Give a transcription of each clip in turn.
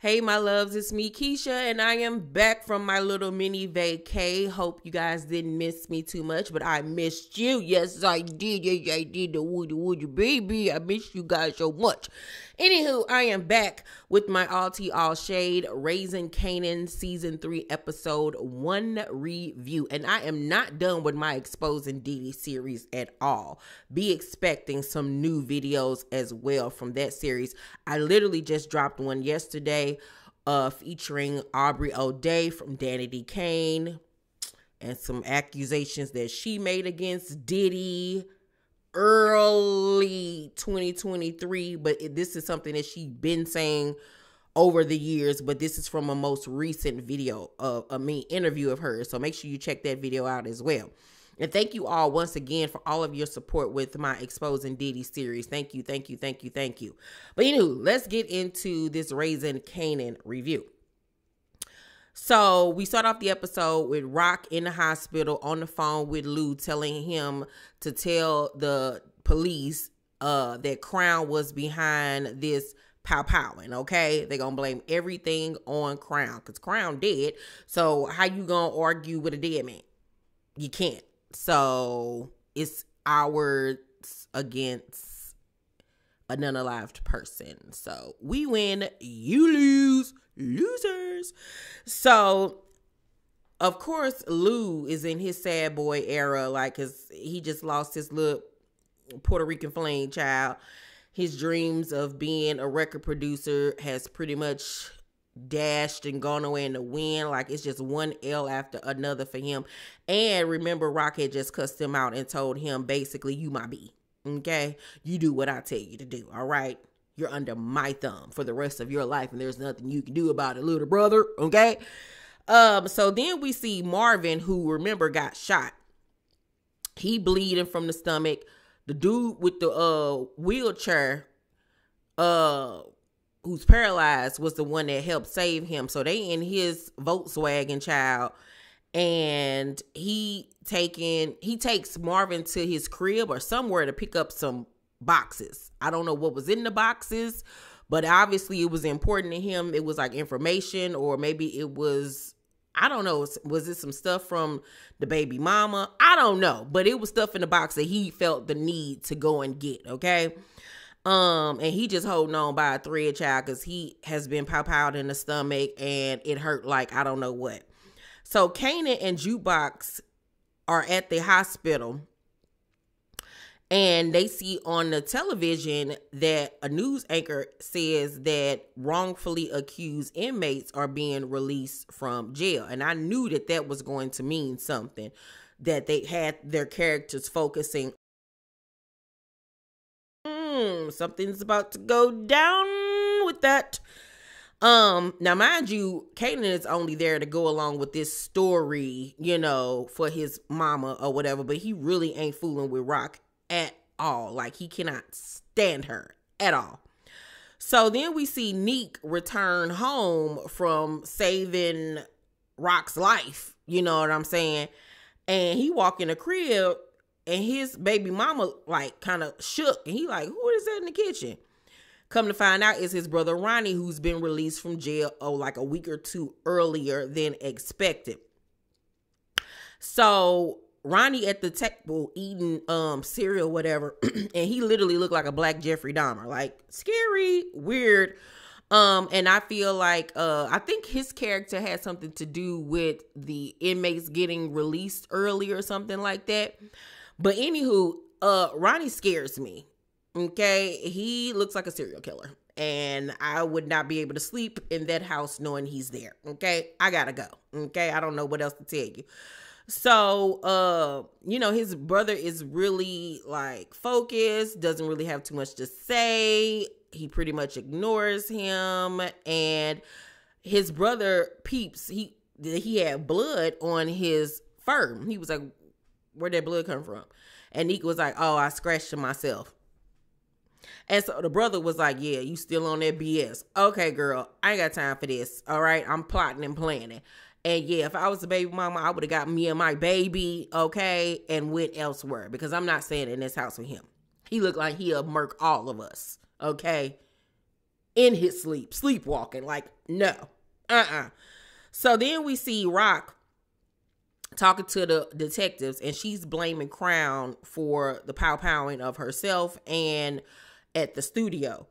Hey, my loves, it's me, Keisha, and I am back from my little mini vacay. Hope you guys didn't miss me too much, but I missed you. Yes, I did. Yes, I did. The woody baby. I missed you guys so much. Anywho, I am back with my all tea, all shade, Raising Kanan Season 3, Episode 1 review. And I am not done with my Exposing Diddy series at all. Be expecting some new videos as well from that series. I literally just dropped one yesterday featuring Aubrey O'Day from Danny D. Kane and some accusations that she made against Diddy early 2023, but this is something that she's been saying over the years, but this is from a most recent video interview of hers, so make sure you check that video out as well. And thank you all once again for all of your support with my Exposing Diddy series. Thank you. But anywho, let's get into this Raising Kanan review. So we start off the episode with Rock in the hospital on the phone with Lou, telling him to tell the police that Crown was behind this powing, okay? They're gonna blame everything on Crown because Crown dead. So how you gonna argue with a dead man? You can't. So it's ours against an unalived person. So we win, you lose. Losers. So of course Lou is in his sad boy era, like, cause he just lost his little Puerto Rican flame child. His dreams of being a record producer has pretty much dashed and gone away in the wind. Like, it's just one L after another for him. And remember, Rock had just cussed him out and told him basically, you my B, okay? You do what I tell you to do, all right? You're under my thumb for the rest of your life, and there's nothing you can do about it, little brother, okay? So then we see Marvin, who, remember, got shot. He bleeding from the stomach. The dude with the wheelchair, who's paralyzed, was the one that helped save him. So they in his Volkswagen, child, and he takes Marvin to his crib or somewhere to pick up some boxes. I don't know what was in the boxes, but obviously it was important to him. It was like information, or maybe it was, I don't know, was it some stuff from the baby mama? I don't know, but it was stuff in the box that he felt the need to go and get, okay? And he just holding on by a thread, child, because he has been powed in the stomach and it hurt like I don't know what. So Kanan and Jukebox are at the hospital, and they see on the television that a news anchor says that wrongfully accused inmates are being released from jail. And I knew that that was going to mean something, that they had their characters focusing. Something's about to go down with that. Now, mind you, Kanan is only there to go along with this story, you know, for his mama or whatever, but he really ain't fooling with Rock at all. Like, he cannot stand her at all. So then we see Neek return home from saving Rock's life, you know what I'm saying? And he walk in the crib and his baby mama like kind of shook, and he like, who is that in the kitchen? Come to find out, it's his brother Ronnie, who's been released from jail like a week or two earlier than expected. So Ronnie at the table eating cereal, whatever, and he literally looked like a black Jeffrey Dahmer, like scary, weird. And I feel like I think his character had something to do with the inmates getting released early or something like that. But anywho, Ronnie scares me. Okay, he looks like a serial killer, and I would not be able to sleep in that house knowing he's there. Okay, I gotta go. Okay, I don't know what else to tell you. So, you know, his brother is really like focused, doesn't really have too much to say. He pretty much ignores him, and his brother peeps, he had blood on his fur. He was like, where'd that blood come from? And Nick was like, oh, I scratched it myself. And so the brother was like, yeah, you still on that BS. Okay, girl, I ain't got time for this. All right, I'm plotting and planning. And yeah, if I was a baby mama, I would have got me and my baby, okay, and went elsewhere, because I'm not staying in this house with him. He looked like he'll murk all of us, okay? in his sleep, sleepwalking. Like, no. So then we see Rock talking to the detectives, and she's blaming Crown for the pow-powing of herself and at the studio.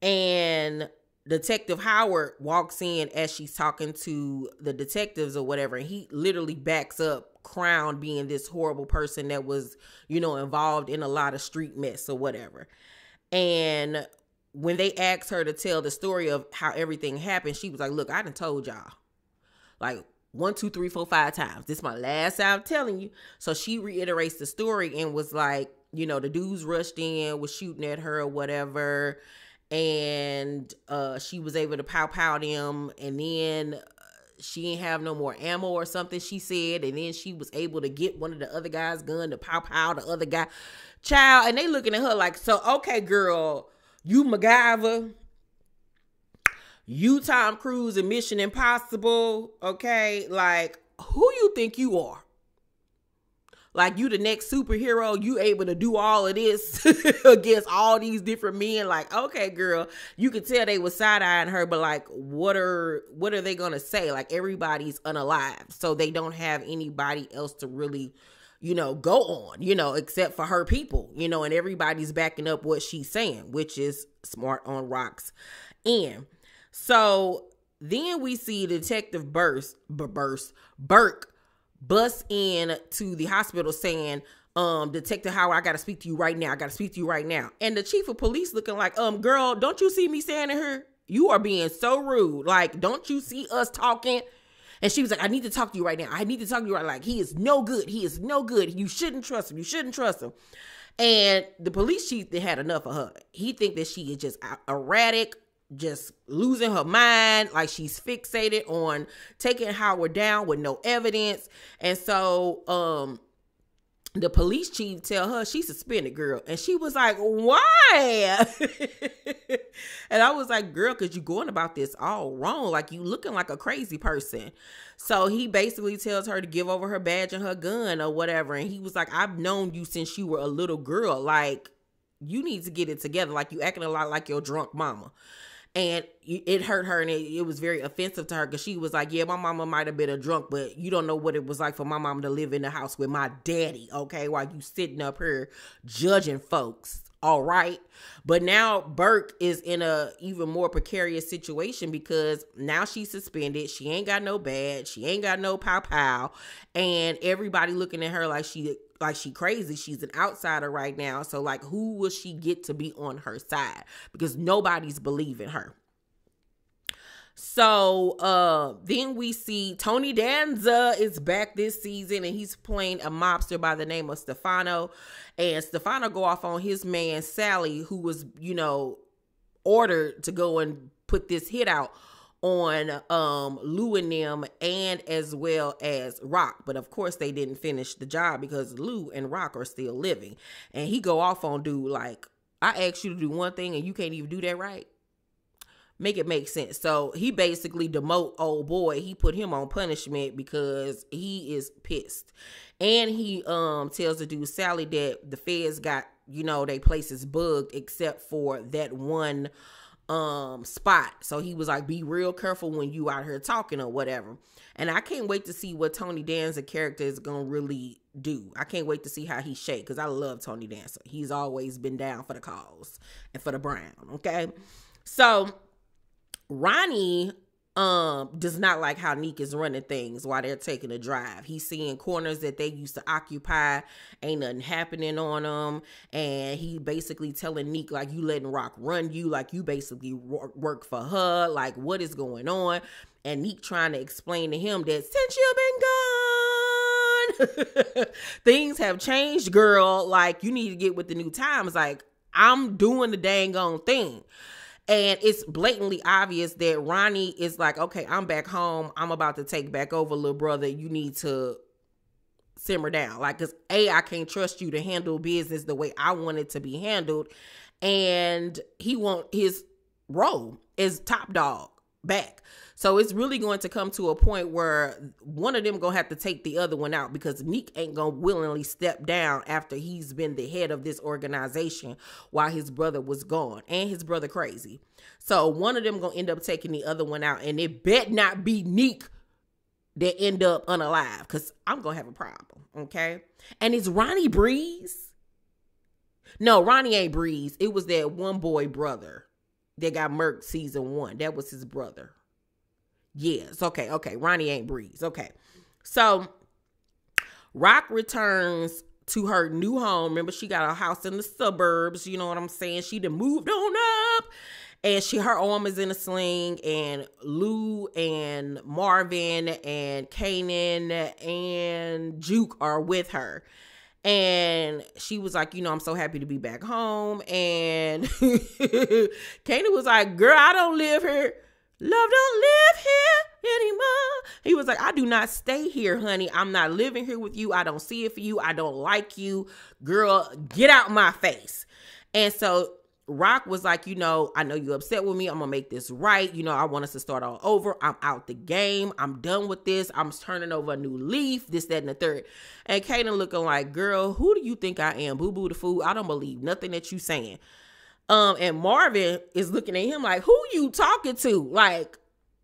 And Detective Howard walks in as she's talking to the detectives or whatever, and he literally backs up Crown being this horrible person that was, involved in a lot of street mess or whatever. And when they asked her to tell the story of how everything happened, she was like, look, I done told y'all like 1, 2, 3, 4, 5 times. This is my last time telling you. So she reiterates the story and was like, the dudes rushed in, was shooting at her or whatever. And she was able to pow them. And then she didn't have no more ammo or something, she said. And then she was able to get one of the other guys' gun to pow the other guy. Child, and they looking at her like, so, okay, girl, you MacGyver, you Tom Cruise in Mission Impossible, okay? Like, who you think you are? Like, you the next superhero, you able to do all of this against all these different men? Like, okay, girl, you could tell they was side-eyeing her, but like, what are they gonna say? Like, everybody's unalive, so they don't have anybody else to really, go on, except for her people, and everybody's backing up what she's saying, which is smart on Rock's end. So then we see Detective Burke bust in to the hospital saying, Detective Howard, I got to speak to you right now. And the chief of police looking like, girl, don't you see me standing here? You are being so rude. Like, don't you see us talking? And she was like, I need to talk to you right now. Like, he is no good. You shouldn't trust him. And the police chief, they had enough of her. He think that she is just erratic, just losing her mind, like she's fixated on taking Howard down with no evidence. And so the police chief tell her she's suspended, girl. And she was like, why? And I was like, girl, because you're going about this all wrong. Like, you looking like a crazy person. So he basically tells her to give over her badge and her gun or whatever. And he was like, I've known you since you were a little girl. Like, you need to get it together. Like, you acting a lot like your drunk mama. And it hurt her, and it was very offensive to her, because she was like, yeah, my mama might have been a drunk, but you don't know what it was like for my mama to live in the house with my daddy, okay, while you sitting up here judging folks, all right? But now Burke is in a even more precarious situation, because now she's suspended. She ain't got no badge. She ain't got no pow, and everybody looking at her like she crazy. She's an outsider right now. So like, who will she get to be on her side? Because nobody's believing her. So then we see Tony Danza is back this season, and he's playing a mobster by the name of Stefano. And Stefano go off on his man Sally, who was, ordered to go and put this hit out on Lou and them, and as well as Rock. But of course they didn't finish the job, because Lou and Rock are still living. And he go off on dude like, I asked you to do one thing and you can't even do that right. Make it make sense. So he basically demote old boy. He put him on punishment because he is pissed. And he tells the dude Sally that the feds got, they places bugged except for that one spot. So he was like, be real careful when you out here talking or whatever. And I can't wait to see what Tony Danza character is gonna really do. I can't wait to see how he shake, because I love Tony Danza. He's always been down for the cause and for the brown. Okay, so Ronnie does not like how Neek is running things while they're taking a drive. He's seeing corners that they used to occupy, ain't nothing happening on them, and he basically telling Neek, like, you letting Rock run you, like you basically work for her, like what is going on? And Neek trying to explain to him that since you've been gone, things have changed, girl. Like, you need to get with the new times. Like, I'm doing the dang on thing. And it's blatantly obvious that Ronnie is like, okay, I'm back home. I'm about to take back over, little brother. You need to simmer down. Like, because I can't trust you to handle business the way I want it to be handled. And he want his role as top dog. back. So it's really going to come to a point where one of them gonna have to take the other one out, because Neek ain't gonna willingly step down after he's been the head of this organization while his brother was gone, and his brother crazy. So one of them gonna end up taking the other one out, and it bet not be Neek that end up unalive, because I'm gonna have a problem. Okay. And it's Ronnie Breeze. No, Ronnie ain't Breeze. It was that one boy brother that got murked season 1. That was his brother. Yes. Okay. Ronnie ain't Breeze. Okay. So Rock returns to her new home. Remember, she got a house in the suburbs. You know what I'm saying? She done moved on up. And her arm is in a sling, and Lou and Marvin and Kanan and Juke are with her. And she was like, I'm so happy to be back home. And Kanan was like, girl, I don't live here. Love don't live here anymore. He was like, I do not stay here, honey. I'm not living here with you. I don't see it for you. I don't like you. Girl, get out my face. And so Rock was like, I know you're upset with me. I'm going to make this right. I want us to start all over. I'm out the game. I'm done with this. I'm turning over a new leaf, this, that, and the third. And Kanan looking like, girl, who do you think I am? Boo-boo the fool. I don't believe nothing that you saying. And Marvin is looking at him like, who you talking to? Like,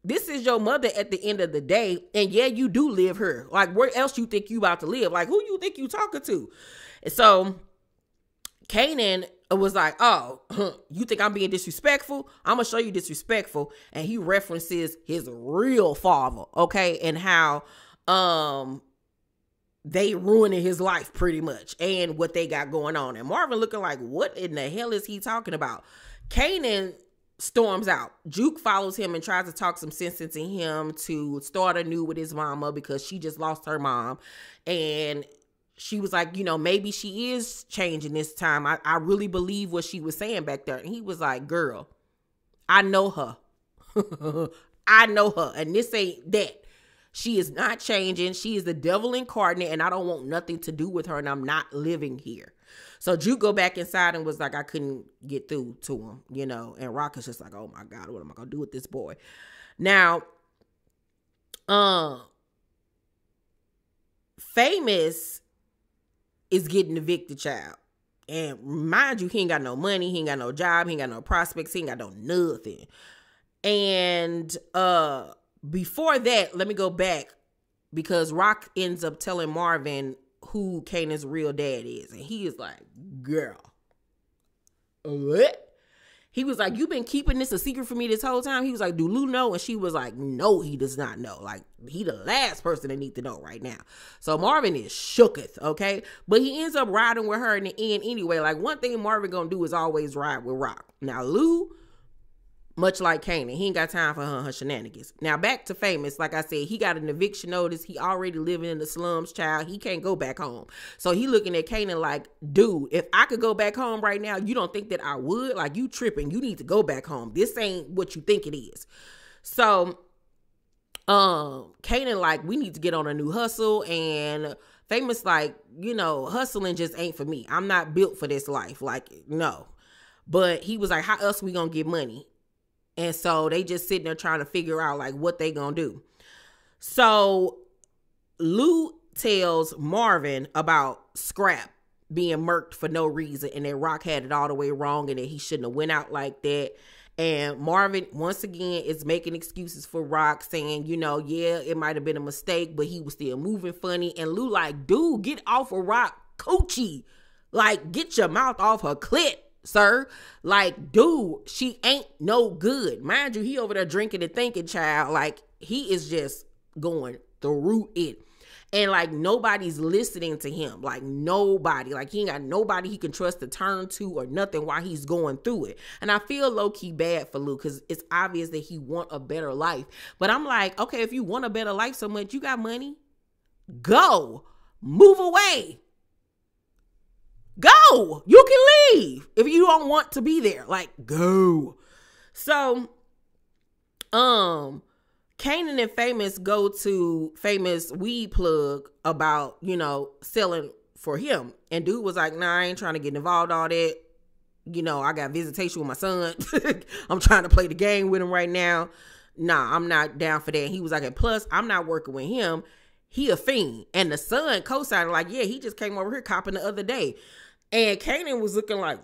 this is your mother at the end of the day. And yeah, you do live here. Like, where else you think you about to live? Like, who you think you talking to? And so Kanan was like, oh, you think I'm being disrespectful? I'm going to show you disrespectful. And he references his real father, okay? And how they ruining his life pretty much, and what they got going on. And Marvin looking like, what in the hell is he talking about? Kanan storms out. Juke follows him and tries to talk some sense into him to start anew with his mama, because she just lost her mom. And she was like, maybe she is changing this time. I really believe what she was saying back there. And he was like, girl, I know her. I know her. And this ain't that. She is not changing. She is the devil incarnate, and I don't want nothing to do with her, and I'm not living here. So Juke go back inside and was like, I couldn't get through to him, and Rock is just like, oh my God, what am I going to do with this boy? Now, Famous is getting evicted, child. And mind you, he ain't got no money. He ain't got no job. He ain't got no prospects. He ain't got no nothing. And before that, let me go back, because Rock ends up telling Marvin who Kanan's real dad is. And he is like, girl, what? He was like, you been keeping this a secret from me this whole time? He was like, do Lou know? And she was like, no, he does not know. Like, he the last person that need to know right now. So Marvin is shooketh, okay? But he ends up riding with her in the end anyway. Like, one thing Marvin gonna do is always ride with Rock. Now, Lou, much like Kanan, he ain't got time for her shenanigans. Now, back to Famous. Like I said, he got an eviction notice. He already living in the slums, child. He can't go back home. So he looking at Kanan like, dude, if I could go back home right now, you don't think that I would? Like, you tripping. You need to go back home. This ain't what you think it is. So, Kanan like, we need to get on a new hustle. And Famous like, hustling just ain't for me. I'm not built for this life. Like, no. But he was like, how else we gonna get money? And so they just sitting there trying to figure out like what they gonna do. So Lou tells Marvin about Scrap being murked for no reason, and that Rock had it all the way wrong, and that he shouldn't have went out like that. And Marvin, once again, is making excuses for Rock, saying, yeah, it might have been a mistake, but he was still moving funny. And Lou like, dude, get off of Rock coochie. Like, get your mouth off her clit, sir. Like, dude, she ain't no good. Mind you, he over there drinking and thinking, child. Like, he is just going through it. And like, nobody's listening to him. Like, nobody. Like, he ain't got nobody he can trust to turn to or nothing while he's going through it. And I feel low-key bad for Lou, because it's obvious that he want a better life. But I'm like, okay, if you want a better life so much, you got money, go. Move away. Go. You can leave if you don't want to be there. Like, go. So, Kanan and Famous go to Famous weed plug about, selling for him. And dude was like, nah, I ain't trying to get involved in all that. I got visitation with my son. I'm trying to play the game with him right now. nah, I'm not down for that. And he was like, and plus, I'm not working with him. He a fiend. And the son co-signed like, yeah, he just came over here copping the other day. And Kanan was looking like,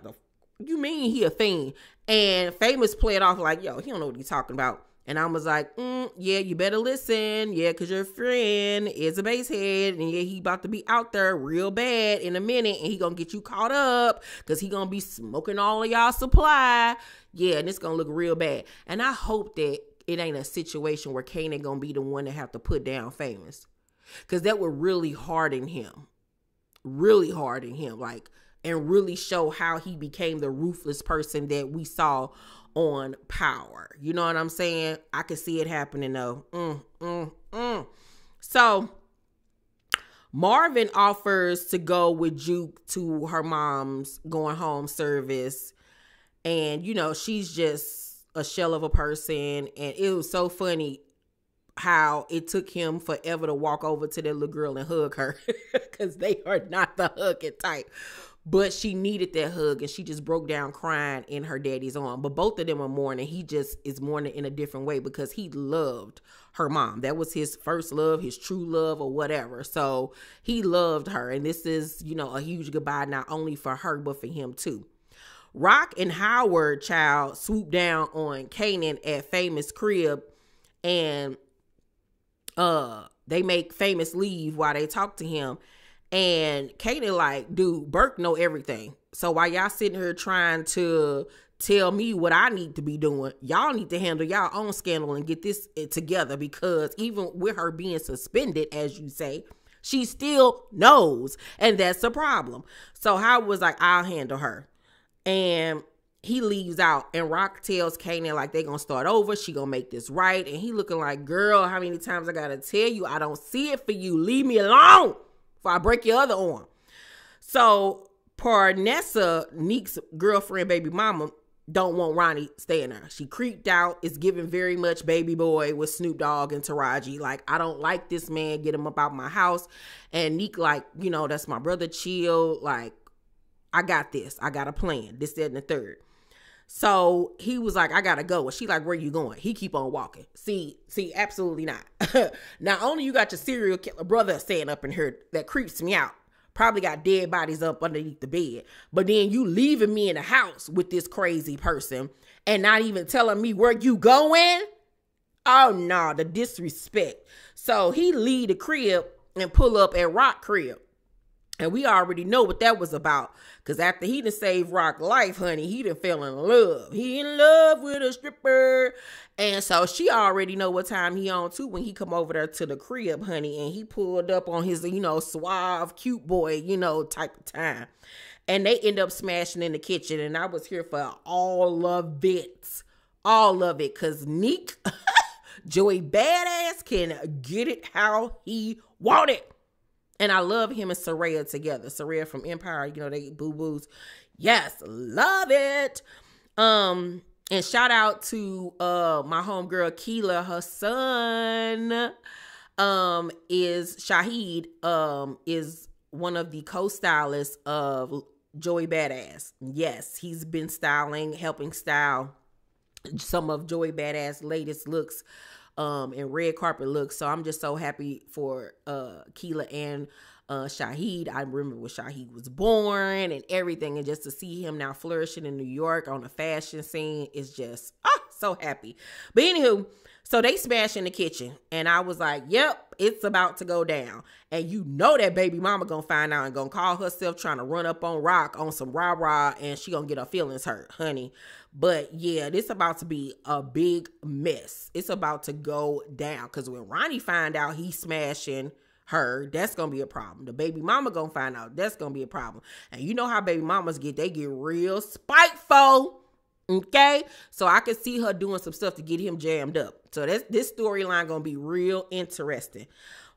you mean he a fiend? And Famous played off like, yo, he don't know what he's talking about. And I was like, yeah, you better listen. Yeah, because your friend is a basehead. And yeah, he about to be out there real bad in a minute. And he going to get you caught up because he going to be smoking all of y'all supply. Yeah, and it's going to look real bad. And I hope that it ain't a situation where Kanan going to be the one that have to put down Famous. Because that would really harden him. Really harden him. Like, and really show how he became the ruthless person that we saw on Power. You know what I'm saying? I could see it happening though. So Marvin offers to go with Juke to her mom's going home service. And, you know, she's just a shell of a person. And it was so funny how it took him forever to walk over to that little girl and hug her. Because they are not the hugging type. But she needed that hug, and she just broke down crying in her daddy's arm. But both of them are mourning. He just is mourning in a different way because he loved her mom. That was his first love, his true love, or whatever. So he loved her. And this is, you know, a huge goodbye, not only for her, but for him too. Rock and Howard, child, swoop down on Kanan at Famous crib, and they make Famous leave while they talk to him. And Kanan like, dude, Burke know everything. So while y'all sitting here trying to tell me what I need to be doing, y'all need to handle y'all own scandal and get this together, because even with her being suspended, as you say, she still knows. And that's a problem. So Howard was like, I'll handle her. And he leaves out, and Rock tells Kanan like they gonna start over. She gonna make this right. And he looking like, girl, how many times I gotta tell you I don't see it for you? Leave me alone. I break your other arm. So Parnessa, Neek's girlfriend, baby mama, don't want Ronnie staying there. She creeped out. It's giving very much Baby Boy with Snoop Dogg and Taraji. Like, I don't like this man. Get him up out my house. And Neek like, you know, that's my brother. Chill. Like, I got this. I got a plan. This, that, and the third. So he was like, I gotta go. And she like, where you going? He keep on walking. See, absolutely not. Not only you got your serial killer brother staying up in here, that creeps me out. Probably got dead bodies up underneath the bed. But then you leaving me in the house with this crazy person and not even telling me where you going? Oh no, the disrespect. So he leave the crib and pull up at Rock crib. And we already know what that was about. Because after he done saved Rock's life, honey, he done fell in love. He in love with a stripper. And so she already know what time he on too when he come over there to the crib, honey. And he pulled up on his, you know, suave, cute boy, you know, type of time. And they end up smashing in the kitchen. And I was here for all of it. All of it. Because Neek, Joey Badass, can get it how he want it. And I love him and Soraya together. Soraya from Empire, you know, they boo-boos. Yes, love it. And shout out to my homegirl Keela. Her son is Shahid, is one of the co-stylists of Joey Badass. Yes, he's been helping style some of Joey Badass' latest looks. And red carpet looks. So I'm just so happy for Keela and Shahid. I remember when Shahid was born and everything, and just to see him now flourishing in New York on the fashion scene is just so happy. But anywho, so they smash in the kitchen, and I was like, yep, it's about to go down. And you know that baby mama gonna find out and gonna call herself trying to run up on Rock on some rah-rah, and she gonna get her feelings hurt, honey. But yeah, this about to be a big mess. It's about to go down, because when Ronnie find out he's smashing her, that's gonna be a problem. The baby mama gonna find out, that's gonna be a problem. And you know how baby mamas get, they get real spiteful. Okay, so I could see her doing some stuff to get him jammed up. So this storyline gonna be real interesting.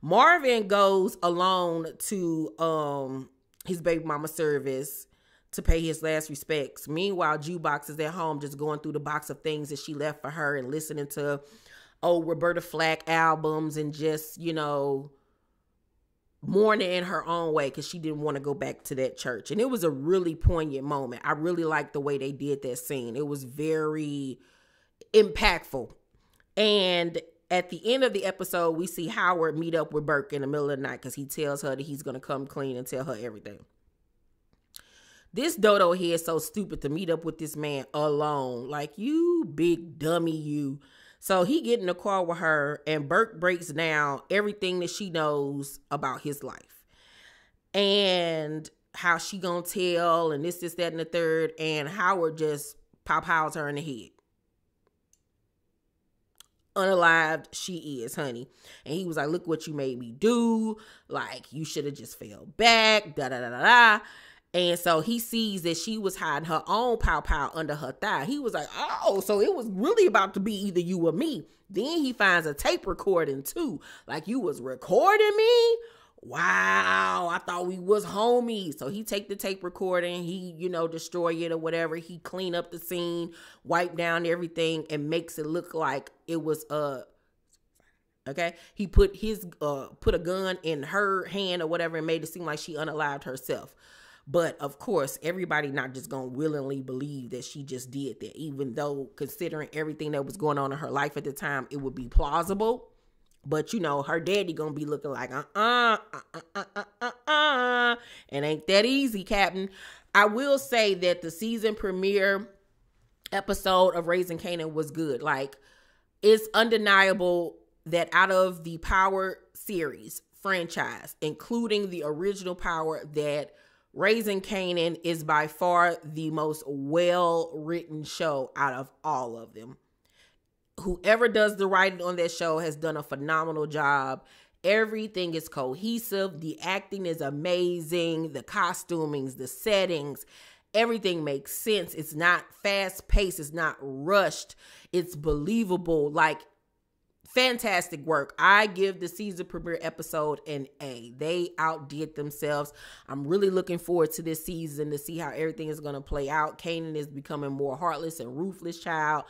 Marvin goes alone to his baby mama service to pay his last respects. Meanwhile, Jukebox is at home just going through the box of things that she left for her and listening to old Roberta Flack albums and just, you know, mourning in her own way because she didn't want to go back to that church. And it was a really poignant moment. I really liked the way they did that scene. It was very impactful. And at the end of the episode, we see Howard meet up with Burke in the middle of the night because he tells her that he's going to come clean and tell her everything. This dodo here is so stupid to meet up with this man alone. Like, you big dummy, you. So he get in the car with her, and Burke breaks down everything that she knows about his life. And how she gonna tell, and this, that, and the third. And Howard just pows her in the head. Unalived she is, honey. And he was like, look what you made me do. Like, you should have just fell back. Da da da da da. And so he sees that she was hiding her own pow under her thigh. He was like, oh, so it was really about to be either you or me. Then he finds a tape recording too. Like, you was recording me? Wow, I thought we was homies. So he take the tape recording, he, destroy it or whatever. He clean up the scene, wipe down everything, and makes it look like it was okay. He put a gun in her hand or whatever and made it seem like she unalived herself. But of course, everybody not just gonna willingly believe that she just did that, even though considering everything that was going on in her life at the time, it would be plausible. But, her daddy gonna be looking like, it ain't that easy, Captain. I will say that the season premiere episode of Raising Kanan was good. Like, it's undeniable that out of the Power series franchise, including the original Power, that Raising Kanan is by far the most well-written show out of all of them. Whoever does the writing on that show has done a phenomenal job. Everything is cohesive. The acting is amazing. The costumings, the settings, everything makes sense. It's not fast-paced. It's not rushed. It's believable. Like, fantastic work. I give the season premiere episode an A. They outdid themselves. I'm really looking forward to this season to see how everything is going to play out. Kanan is becoming more heartless and ruthless child.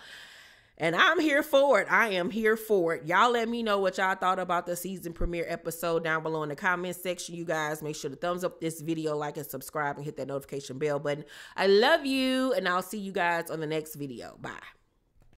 And I'm here for it. I am here for it. Y'all let me know what y'all thought about the season premiere episode down below in the comment section. You guys make sure to thumbs up this video, like and subscribe, and hit that notification bell button. I love you, and I'll see you guys on the next video. Bye.